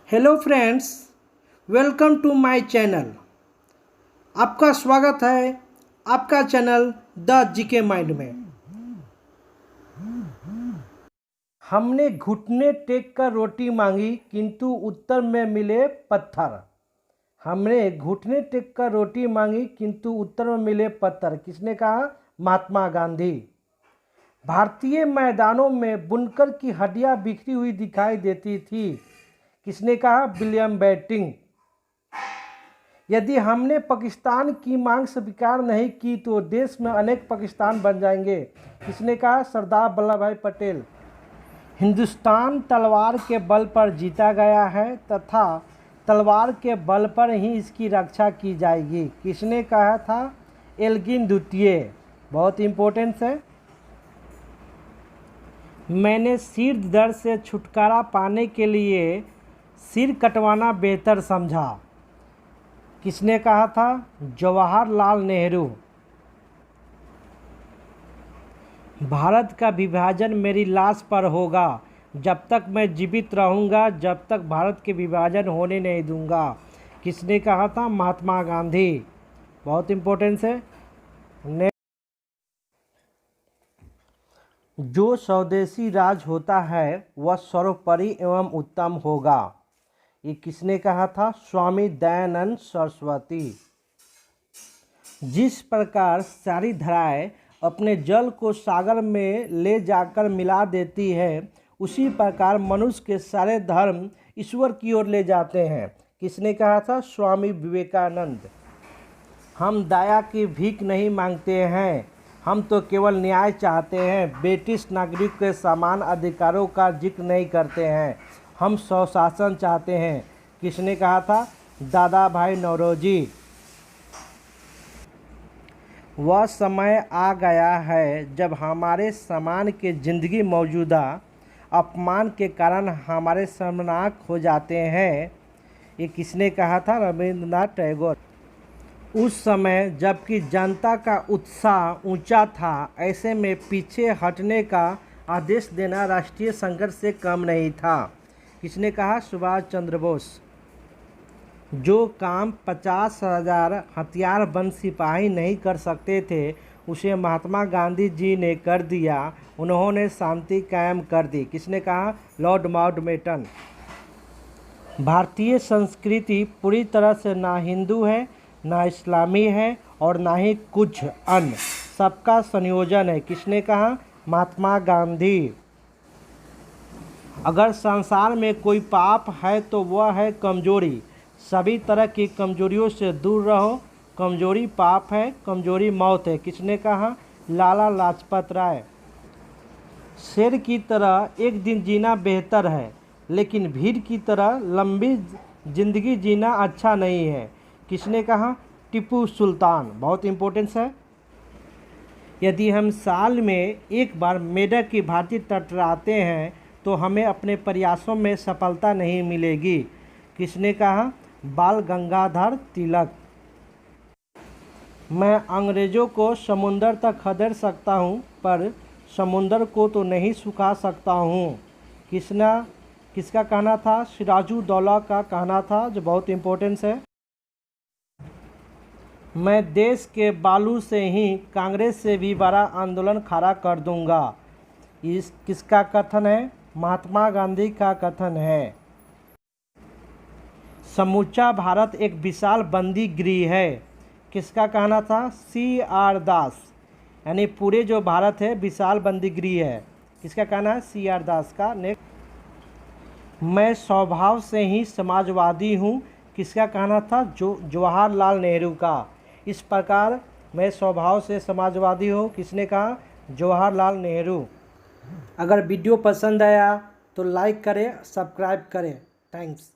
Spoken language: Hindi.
Hello friends, welcome to my channel. आपका स्वागत है आपका चैनल द जीके माइंड में। हमने घुटने टेक कर रोटी मांगी किंतु उत्तर में मिले पत्थर। हमने घुटने टेक कर रोटी मांगी किंतु उत्तर में मिले पत्थर। किसने कहा? महात्मा गांधी। भारतीय मैदानों में बुनकर की हड्डियां बिखरी हुई दिखाई देती थी। किसने कहा? William Bentinck. यदि हमने पाकिस्तान की मांग स्वीकार नहीं की तो देश में अनेक पाकिस्तान बन जाएंगे। किसने कहा? सरदार वल्लभ भाई पटेल। हिंदुस्तान तलवार के बल पर जीता गया है तथा तलवार के बल पर ही इसकी रक्षा की जाएगी। किसने कहा था? एल्गिन द्वितीय। बहुत इम्पोर्टेंट है। मैंने सिर दर्द से छुटकारा पाने के लिए सिर कटवाना बेहतर समझा। किसने कहा था? जवाहरलाल नेहरू। भारत का विभाजन मेरी लाश पर होगा। जब तक मैं जीवित रहूंगा जब तक भारत के विभाजन होने नहीं दूंगा। किसने कहा था? महात्मा गांधी। बहुत इम्पोर्टेंट है। जो स्वदेशी राज होता है वह सर्वोपरि एवं उत्तम होगा। ये किसने कहा था? स्वामी दयानंद सरस्वती। जिस प्रकार सारी धाराएं अपने जल को सागर में ले जाकर मिला देती है उसी प्रकार मनुष्य के सारे धर्म ईश्वर की ओर ले जाते हैं। किसने कहा था? स्वामी विवेकानंद। हम दया की भीख नहीं मांगते हैं, हम तो केवल न्याय चाहते हैं। ब्रिटिश नागरिक के समान अधिकारों का जिक्र नहीं करते हैं, हम स्वशासन चाहते हैं। किसने कहा था? दादा भाई नौरोजी। वह समय आ गया है जब हमारे समान के जिंदगी मौजूदा अपमान के कारण हमारे शर्मनाक हो जाते हैं। ये किसने कहा था? रविंद्रनाथ टैगोर। उस समय जबकि जनता का उत्साह ऊंचा था, ऐसे में पीछे हटने का आदेश देना राष्ट्रीय संघर्ष से कम नहीं था। किसने कहा? सुभाष चंद्र बोस। जो काम 50,000 हथियारबंद सिपाही नहीं कर सकते थे उसे महात्मा गांधी जी ने कर दिया। उन्होंने शांति कायम कर दी। किसने कहा? Lord Mountbatten. भारतीय संस्कृति पूरी तरह से ना हिंदू है, ना इस्लामी है और ना ही कुछ अन्य, सबका संयोजन है। किसने कहा? महात्मा गांधी। अगर संसार में कोई पाप है तो वह है कमजोरी। सभी तरह की कमजोरियों से दूर रहो। कमजोरी पाप है, कमजोरी मौत है। किसने कहा? लाला लाजपत राय। शेर की तरह एक दिन जीना बेहतर है लेकिन भीड़ की तरह लंबी जिंदगी जीना अच्छा नहीं है। किसने कहा? टीपू सुल्तान। बहुत इम्पोर्टेंस है। यदि हम साल में एक बार मेढक की भांति टटराते हैं तो हमें अपने प्रयासों में सफलता नहीं मिलेगी। किसने कहा? बाल गंगाधर तिलक। मैं अंग्रेज़ों को समुंदर तक खदेड़ सकता हूँ पर समुंदर को तो नहीं सुखा सकता हूँ। किसका कहना था? सिराजुद्दौला का कहना था, जो बहुत इम्पोर्टेंस है। मैं देश के बालू से ही कांग्रेस से भी बड़ा आंदोलन खड़ा कर दूंगा। इस किसका कथन है? महात्मा गांधी का कथन है। समूचा भारत एक विशाल बंदी गृह है। किसका कहना था? CR दास। यानी पूरे जो भारत है विशाल बंदी गृह है। किसका कहना है? CR दास का। नेक्स्ट, मैं स्वभाव से ही समाजवादी हूँ। किसका कहना था? जवाहरलाल नेहरू का। इस प्रकार मैं स्वभाव से समाजवादी हूँ। किसने कहा? जवाहरलाल नेहरू। अगर वीडियो पसंद आया तो लाइक करें, सब्सक्राइब करें। थैंक्स।